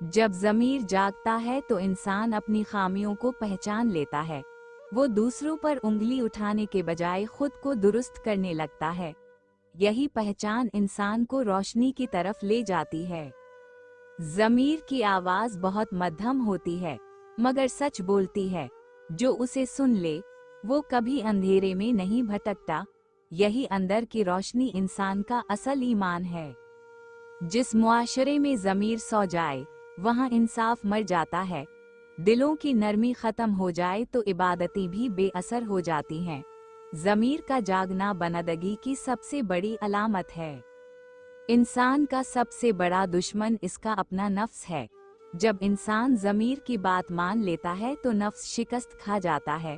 जब ज़मीर जागता है तो इंसान अपनी खामियों को पहचान लेता है। वो दूसरों पर उंगली उठाने के बजाय खुद को दुरुस्त करने लगता है। यही पहचान इंसान को रोशनी की तरफ ले जाती है। ज़मीर की आवाज़ बहुत मध्यम होती है, मगर सच बोलती है। जो उसे सुन ले, वो कभी अंधेरे में नहीं भटकता। यही अंदर की रोशनी इंसान का असल ईमान है। जिस मुआशरे में ज़मीर सो जाए, वहाँ इंसाफ मर जाता है। दिलों की नरमी खत्म हो जाए तो इबादतें भी बेअसर हो जाती हैं। ज़मीर का जागना बंदगी की सबसे बड़ी अलामत है। इंसान का सबसे बड़ा दुश्मन इसका अपना नफ्स है। जब इंसान ज़मीर की बात मान लेता है तो नफ्स शिकस्त खा जाता है।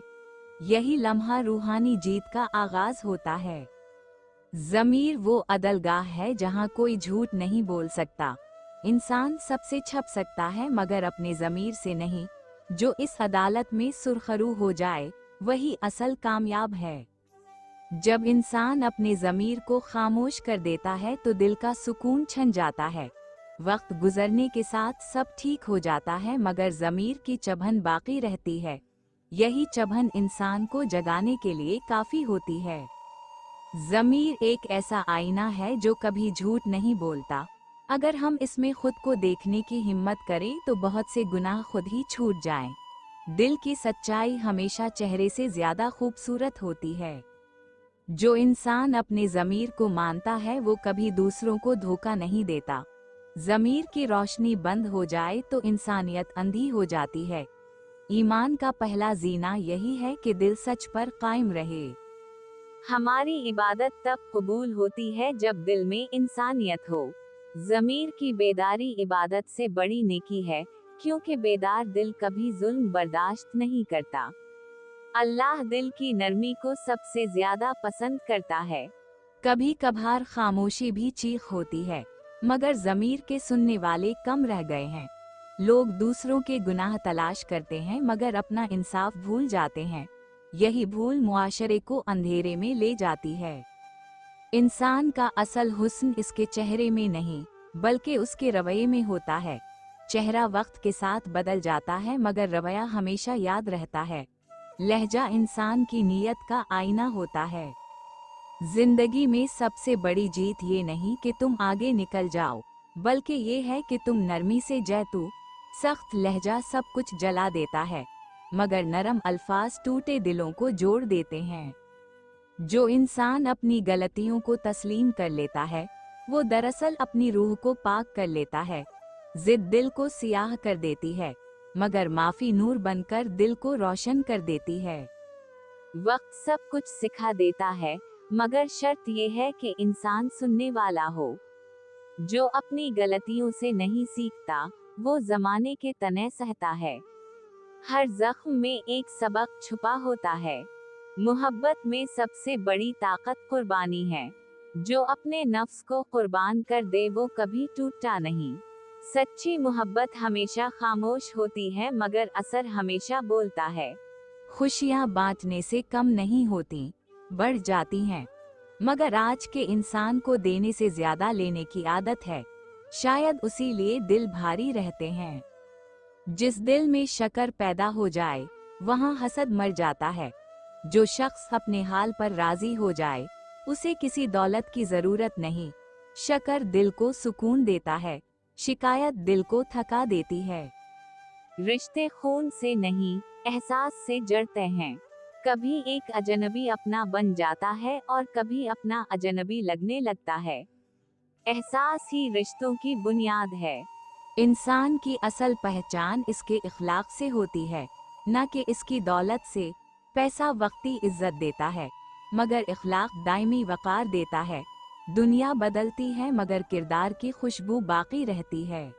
यही लम्हा रूहानी जीत का आगाज होता है। ज़मीर वो अदलगाह है जहाँ कोई झूठ नहीं बोल सकता। इंसान सबसे छप सकता है मगर अपने ज़मीर से नहीं। जो इस अदालत में सुरखरू हो जाए, वही असल कामयाब है। जब इंसान अपने ज़मीर को खामोश कर देता है तो दिल का सुकून छन जाता है। वक्त गुजरने के साथ सब ठीक हो जाता है मगर ज़मीर की चुभन बाकी रहती है। यही चुभन इंसान को जगाने के लिए काफ़ी होती है। ज़मीर एक ऐसा आईना है जो कभी झूठ नहीं बोलता। अगर हम इसमें खुद को देखने की हिम्मत करें तो बहुत से गुनाह खुद ही छूट जाएं। दिल की सच्चाई हमेशा चेहरे से ज़्यादा खूबसूरत होती है। जो इंसान अपने ज़मीर को मानता है वो कभी दूसरों को धोखा नहीं देता। ज़मीर की रोशनी बंद हो जाए तो इंसानियत अंधी हो जाती है। ईमान का पहला जीना यही है कि दिल सच पर कायम रहे। हमारी इबादत तब कबूल होती है जब दिल में इंसानियत हो। ज़मीर की बेदारी इबादत से बड़ी नेकी है, क्योंकि बेदार दिल कभी जुल्म बर्दाश्त नहीं करता। अल्लाह दिल की नरमी को सबसे ज्यादा पसंद करता है। कभी कभार खामोशी भी चीख होती है, मगर ज़मीर के सुनने वाले कम रह गए हैं। लोग दूसरों के गुनाह तलाश करते हैं मगर अपना इंसाफ भूल जाते हैं। यही भूल मुआशरे को अंधेरे में ले जाती है। इंसान का असल हुस्न इसके चेहरे में नहीं, बल्कि उसके रवैये में होता है। चेहरा वक्त के साथ बदल जाता है मगर रवैया हमेशा याद रहता है। लहजा इंसान की नीयत का आईना होता है। जिंदगी में सबसे बड़ी जीत ये नहीं कि तुम आगे निकल जाओ, बल्कि ये है कि तुम नरमी से जैतू। सख्त लहजा सब कुछ जला देता है, मगर नरम अल्फाज टूटे दिलों को जोड़ देते हैं। जो इंसान अपनी गलतियों को तस्लीम कर लेता है, वो दरअसल अपनी रूह को पाक कर लेता है। जिद दिल को सियाह कर देती है, मगर माफी नूर बनकर दिल को रोशन कर देती है। वक्त सब कुछ सिखा देता है, मगर शर्त यह है कि इंसान सुनने वाला हो। जो अपनी गलतियों से नहीं सीखता, वो जमाने के तने सहता है। हर जख्म में एक सबक छुपा होता है। मोहब्बत में सबसे बड़ी ताकत कुर्बानी है। जो अपने नफ्स को कुर्बान कर दे वो कभी टूटता नहीं। सच्ची मोहब्बत हमेशा खामोश होती है मगर असर हमेशा बोलता है। खुशियाँ बांटने से कम नहीं होती, बढ़ जाती हैं। मगर आज के इंसान को देने से ज्यादा लेने की आदत है। शायद उसी लिए दिल भारी रहते हैं। जिस दिल में शकर पैदा हो जाए, वहाँ हसद मर जाता है। जो शख्स अपने हाल पर राजी हो जाए, उसे किसी दौलत की जरूरत नहीं। शकर दिल को सुकून देता है, शिकायत दिल को थका देती है। रिश्ते खून से नहीं, एहसास से जड़ते हैं। कभी एक अजनबी अपना बन जाता है और कभी अपना अजनबी लगने लगता है। एहसास ही रिश्तों की बुनियाद है। इंसान की असल पहचान इसके इखलाक से होती है, न कि इसकी दौलत से। पैसा वक्ती इज्जत देता है, मगर इखलाक दायमी वकार देता है। दुनिया बदलती है मगर किरदार की खुशबू बाकी रहती है।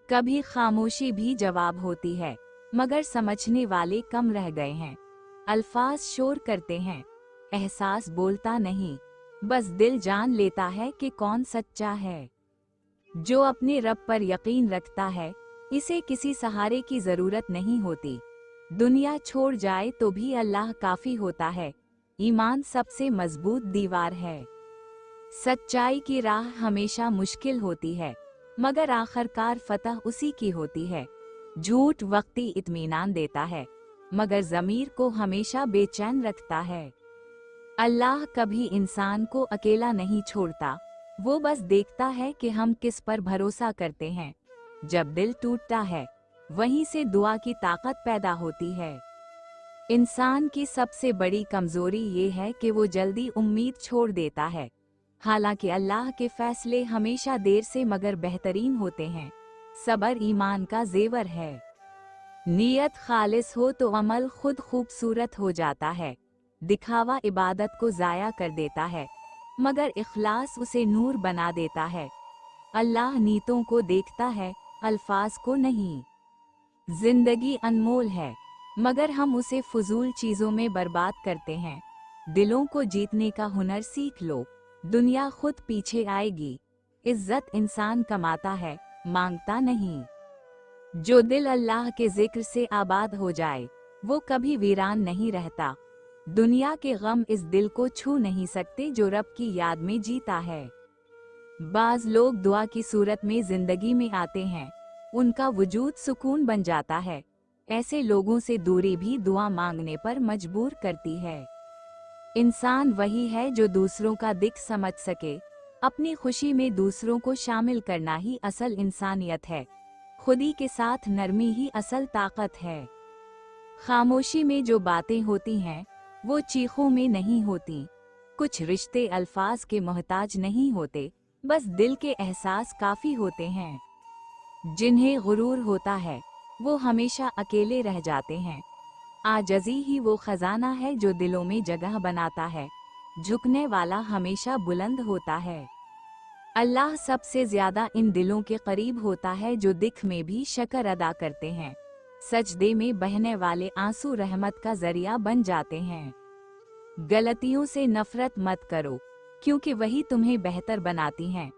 कभी खामोशी भी जवाब होती है, मगर समझने वाले कम रह गए हैं। अल्फाज शोर करते हैं, एहसास बोलता नहीं। बस दिल जान लेता है कि कौन सच्चा है। जो अपने रब पर यकीन रखता है, इसे किसी सहारे की जरूरत नहीं होती। दुनिया छोड़ जाए तो भी अल्लाह काफी होता है। ईमान सबसे मजबूत दीवार है। सच्चाई की राह हमेशा मुश्किल होती है, मगर आखिरकार फतह उसी की होती है। झूठ वक्ती इत्मीनान देता है, मगर ज़मीर को हमेशा बेचैन रखता है। अल्लाह कभी इंसान को अकेला नहीं छोड़ता, वो बस देखता है कि हम किस पर भरोसा करते हैं। जब दिल टूटता है, वहीं से दुआ की ताकत पैदा होती है। इंसान की सबसे बड़ी कमजोरी ये है कि वो जल्दी उम्मीद छोड़ देता है। हालांकि अल्लाह के फैसले हमेशा देर से मगर बेहतरीन होते हैं। सब्र ईमान का जेवर है। नीयत खालिस हो तो अमल खुद खूबसूरत हो जाता है। दिखावा इबादत को जाया कर देता है, मगर इखलास उसे नूर बना देता है। अल्लाह नीयतों को देखता है, अल्फाज को नहीं। जिंदगी अनमोल है, मगर हम उसे फजूल चीजों में बर्बाद करते हैं। दिलों को जीतने का हुनर सीख लो, दुनिया खुद पीछे आएगी। इज्जत इंसान कमाता है, मांगता नहीं। जो दिल अल्लाह के जिक्र से आबाद हो जाए, वो कभी वीरान नहीं रहता। दुनिया के गम इस दिल को छू नहीं सकते जो रब की याद में जीता है। बाज लोग दुआ की सूरत में जिंदगी में आते हैं, उनका वजूद सुकून बन जाता है। ऐसे लोगों से दूरी भी दुआ मांगने पर मजबूर करती है। इंसान वही है जो दूसरों का दिख समझ सके। अपनी खुशी में दूसरों को शामिल करना ही असल इंसानियत है। खुदी के साथ नरमी ही असल ताकत है। खामोशी में जो बातें होती हैं, वो चीखों में नहीं होती। कुछ रिश्ते अल्फाज के मोहताज नहीं होते, बस दिल के एहसास काफी होते हैं। जिन्हें गुरूर होता है, वो हमेशा अकेले रह जाते हैं। आजज़ी ही वो खजाना है जो दिलों में जगह बनाता है। झुकने वाला हमेशा बुलंद होता है। अल्लाह सबसे ज्यादा इन दिलों के करीब होता है जो दिख में भी शक्र अदा करते हैं। सजदे में बहने वाले आंसू रहमत का जरिया बन जाते हैं। गलतियों से नफरत मत करो, क्योंकि वही तुम्हें बेहतर बनाती हैं।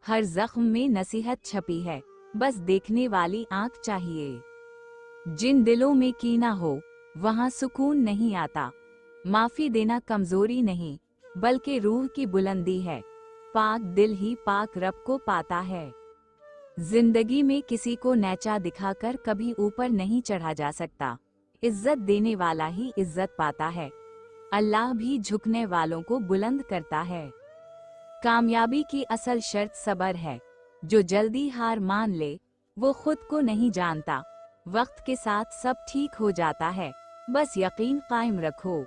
हर जख्म में नसीहत छपी है, बस देखने वाली आंख चाहिए। जिन दिलों में कीना हो, वहाँ सुकून नहीं आता। माफी देना कमजोरी नहीं, बल्कि रूह की बुलंदी है। पाक दिल ही पाक रब को पाता है। जिंदगी में किसी को नीचा दिखाकर कभी ऊपर नहीं चढ़ा जा सकता। इज्जत देने वाला ही इज्जत पाता है। अल्लाह भी झुकने वालों को बुलंद करता है। कामयाबी की असल शर्त सब्र है। जो जल्दी हार मान ले, वो खुद को नहीं जानता। वक्त के साथ सब ठीक हो जाता है, बस यकीन कायम रखो।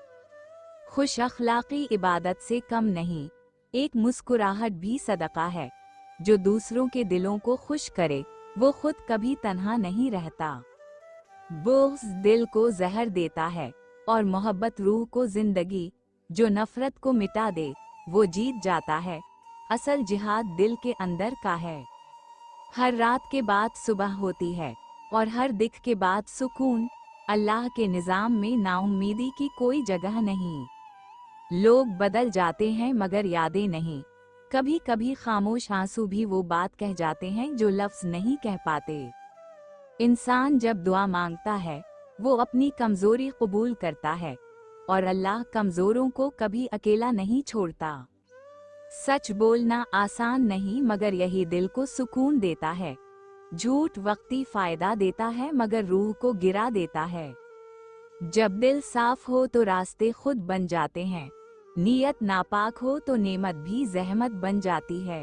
खुश अखलाकी इबादत से कम नहीं, एक मुस्कुराहट भी सदका है। जो दूसरों के दिलों को खुश करे, वो खुद कभी तन्हा नहीं रहता। बुग़्ज़ दिल को जहर देता है और मोहब्बत रूह को जिंदगी। जो नफरत को मिटा दे, वो जीत जाता है। असल जिहाद दिल के अंदर का है। हर रात के बाद सुबह होती है और हर दिख के बाद सुकून। अल्लाह के निज़ाम में नाउम्मीदी की कोई जगह नहीं। लोग बदल जाते हैं मगर यादें नहीं। कभी कभी खामोश आंसू भी वो बात कह जाते हैं जो लफ्ज़ नहीं कह पाते। इंसान जब दुआ मांगता है, वो अपनी कमजोरी कबूल करता है, और अल्लाह कमजोरों को कभी अकेला नहीं छोड़ता। सच बोलना आसान नहीं, मगर यही दिल को सुकून देता है। झूठ वक्ती फायदा देता है, मगर रूह को गिरा देता है। जब दिल साफ हो तो रास्ते खुद बन जाते हैं। नीयत नापाक हो तो नेमत भी जहमत बन जाती है।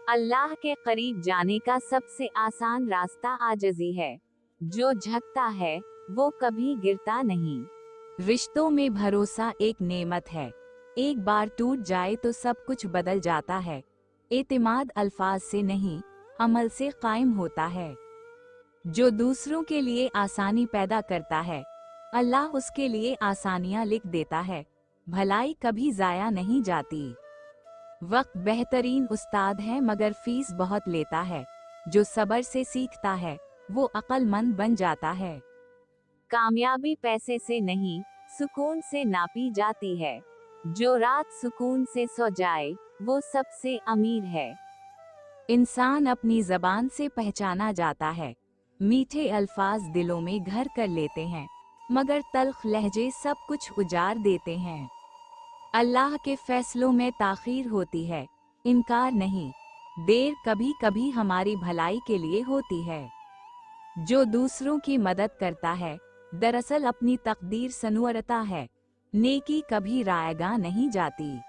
अल्लाह के करीब जाने का सबसे आसान रास्ता आजिज़ी है। जो झुकता है, वो कभी गिरता नहीं। रिश्तों में भरोसा एक नेमत है। एक बार टूट जाए तो सब कुछ बदल जाता है। एतिमाद अल्फाज से नहीं, अमल से कायम होता है। जो दूसरों के लिए आसानी पैदा करता है, अल्लाह उसके लिए आसानियां लिख देता है। भलाई कभी जाया नहीं जाती। वक्त बेहतरीन उस्ताद है, मगर फीस बहुत लेता है। जो सब्र से सीखता है, वो अक्लमंद बन जाता है। कामयाबी पैसे से नहीं, सुकून से नापी जाती है। जो रात सुकून से सो जाए, वो सबसे अमीर है। इंसान अपनी जबान से पहचाना जाता है। मीठे अल्फाज दिलों में घर कर लेते हैं, मगर तल्ख लहजे सब कुछ उजाड़ देते हैं। अल्लाह के फैसलों में ताखीर होती है, इनकार नहीं। देर कभी कभी हमारी भलाई के लिए होती है। जो दूसरों की मदद करता है दरअसल अपनी तकदीर संवारता है। नेकी कभी रायगा नहीं जाती।